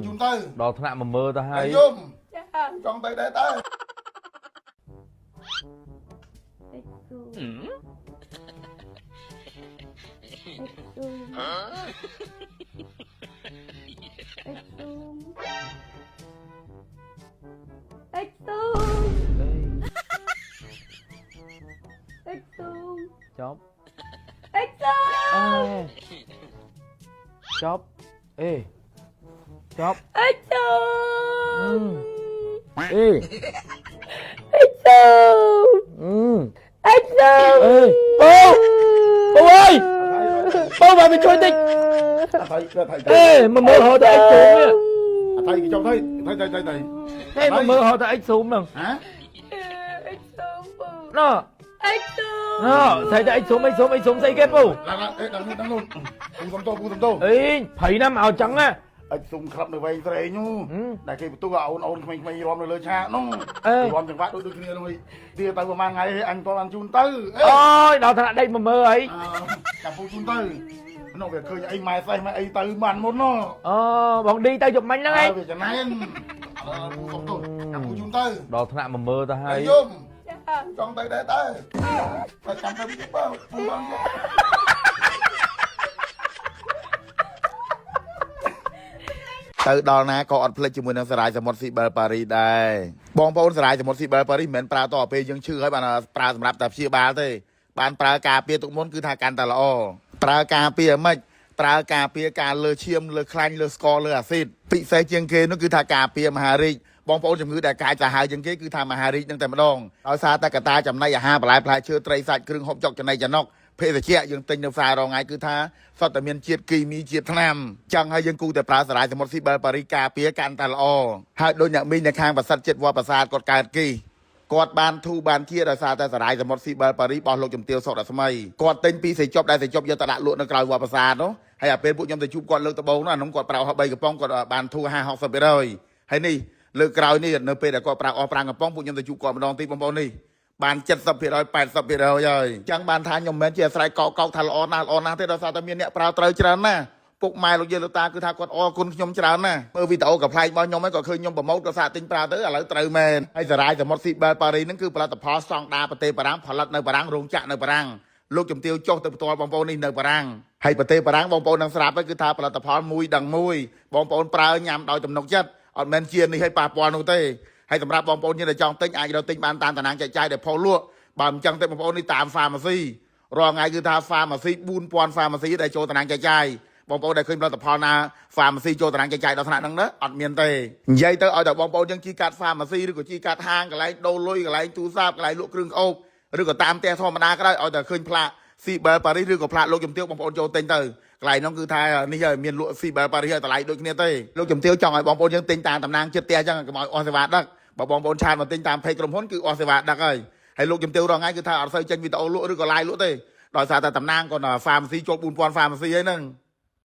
chun tư đò thằng nào mà mơ ta hay zoom con tay đây tới chóp Exum. chóp ê chóp Exum. ê Exum. Exum. ê bố ơi bố vào mình chơi tích thầy ê mà mơ hồ ta ếch xuống nè thầy cho thầy thế mà mơ hồ ta ếch xuống nè hả Exum. nó Exum. nó thầy ta ếch xuống xây kép không đang luôn bu tầm tô ê phải năm ảo trắng á sung khắp nơi vay tây nhu đại khi tôi ôn mày lom rồi lời cha nó ê lom chẳng vác đôi kia thôi tia tay của mang ngày anh con ăn chun tư ôi đò thằng đây mà mơ ấy cặp phu chun tư nó về khơi anh mai say mai tư màn môn nó bọn đi tao chụp manh lắm ấy về chẳng này bu tầm tô cặp phu chun tư đò thằng nào mà mơ ta hay zoom con tay đây tới phải chăm tay biết baoទៅដល់ណាក៏អត់ភ្លេចជាមួយនឹងសារាយសមុទ្រស៊ីបែលប៉ារីដែរបងប្អូនសារាយសមុទ្រស៊ីបែលប៉ារីមិនមែនប្រើតទៅពេលយើងឈឺហើយបានប្រើសម្រាប់តែព្យាបាលទេបានប្រើការពារទុកមុនគឺថាកាន់តែល្អប្រើការពារមិនប្រើការពារការលើឈាមលើខ្លាញ់លើស្ករលើអាស៊ីតពិសេសជាងគេនោះគឺថាការពារមហារីកបងប្អូនជំងឺដែលកាចសាហាវជាងគេគឺថាមហារីកនឹងតែម្ដងដោយសារតែកត្តាចំណីអាហារបន្លែផ្លែឈើត្រីសាច់គ្រឿងហូបចុកចំណីចំណុកភេសជ្ជៈយើងទិញនៅផ្សាររងថ្ងៃគឺថាសុទ្ធតែមានជាតិគីមីជាតិថ្នាំចឹងហើយយើងគូតែប្រើសារាយសមុទ្រស៊ីបែលប៉ារីការពារកាន់តែល្អហើយដូចអ្នកមីងនៅខាងប្រសិទ្ធចិត្តវត្តប្រាសាទគាត់កើតគីគាត់បានធូរបានជាដោយសារតែសារាយសមុទ្រស៊ីបែលប៉ារីរបស់លោកជំទាវសុករស្មីគាត់ទិញពីសេចប់ដែលសេចប់យកទៅដាក់លក់នៅក្រៅវត្តប្រាសាទនោះហើយអាពេលពួកខ្ញុំទៅជួបគាត់លើកដំបូងនោះអានោះគាត់ប្រើអស់3កំប៉ុងគាត់បានធូរ50-60%ហើយនេះលើកក្រោយនេះនៅពេលដែលគាត់ប្រើអស់5កំប៉ុងពួកខ្ញុំទៅជួបគាត់ម្ដងទីបងប្អូននេះបាន70% 80% ហើយចឹងបានថាខ្ញុំមិនមែនជាអាស្រ័យកោកថាល្អណាស់ទេដោយសារតែមានអ្នកប្រើត្រូវច្រើនណាស់ពុកម៉ែលោកយាយលោកតាគឺថាគាត់អរគុណខ្ញុំច្រើនណាស់មើលវីដេអូកំ pl របស់ខ្ញុំហ្នឹងក៏ឃើញខ្ញុំប្រម៉ូទក៏សាកទិញប្រើទៅឥឡូវត្រូវមែនហើយសារាយសមុទ្រស៊ីបែលប៉ារីហ្នឹងគឺផលិតផលស្តង់ដារប្រទេសបារាំងផលិតនៅបារាំងរោងចក្រនៅបារាំងលោកជំទាវចុះទៅផ្ទាល់បងប្អូននេះនៅបារាំងហើយប្រទេសបារាំងបងប្អូននឹងស្រាប់ទៅគឺថាផលិតផលមួយដឹងមួយបងប្អូនប្រើញ៉ាំដោយទំនុកចិត្តអត់មែនជានេះឲ្យប៉ះពាល់នោះទេហើយសម្រាប់បងប្អូនយើងដែលចង់ទិញអាចរកទិញបានតាមតារាងចែកចាយដែលផុសលក់បើមិនចឹងទេបងប្អូននេះតាម pharmacy រាល់ថ្ងៃគឺថា pharmacy 4000 pharmacy ដែលចូលតារាងចែកចាយបងប្អូនដែលឃើញផលិតផលណា pharmacy ចូលតារាងចែកចាយដល់ថ្នាក់ហ្នឹងណាអត់មានទេនិយាយទៅឲ្យតែបងប្អូនយើងជីកាត់ pharmacy ឬក៏ជីកាត់ហាងកន្លែងដូរលុយកន្លែងទូរស័ព្ទកន្លែងលក់គ្រឿងក្អោបឬក៏តាមផ្ទះធម្មតាក៏ដោយឲ្យតែឃើញផ្លាក Cibel Paris ឬក៏ផ្លាកលោកជំទាវបងប្អូនចូលទិញទៅកន្លែងហ្នឹងគឺថានេះហើយមានលក់ Cibel Paris ហើយតម្លៃដូចគ្នាទេលោកជំទាវចង់ឲ្យបងប្អូនយើងទិញតាមតំណាងចិត្តផ្ទះអញ្ចឹងកុំឲ្យអស់សេវាដឹកបើបងប្អូនឆាតមកទិញតាម page ក្រុមហ៊ុនគឺអស់សេវាដឹកហើយលោកជំទាវរងថ្ងៃគឺថាអត់សូវចេញវីដេអូលក់ឬក៏ live លក់ទេដោយសារតែតំណាងគាត់ pharmacy ចូល4000 pharmacy ហ្នឹង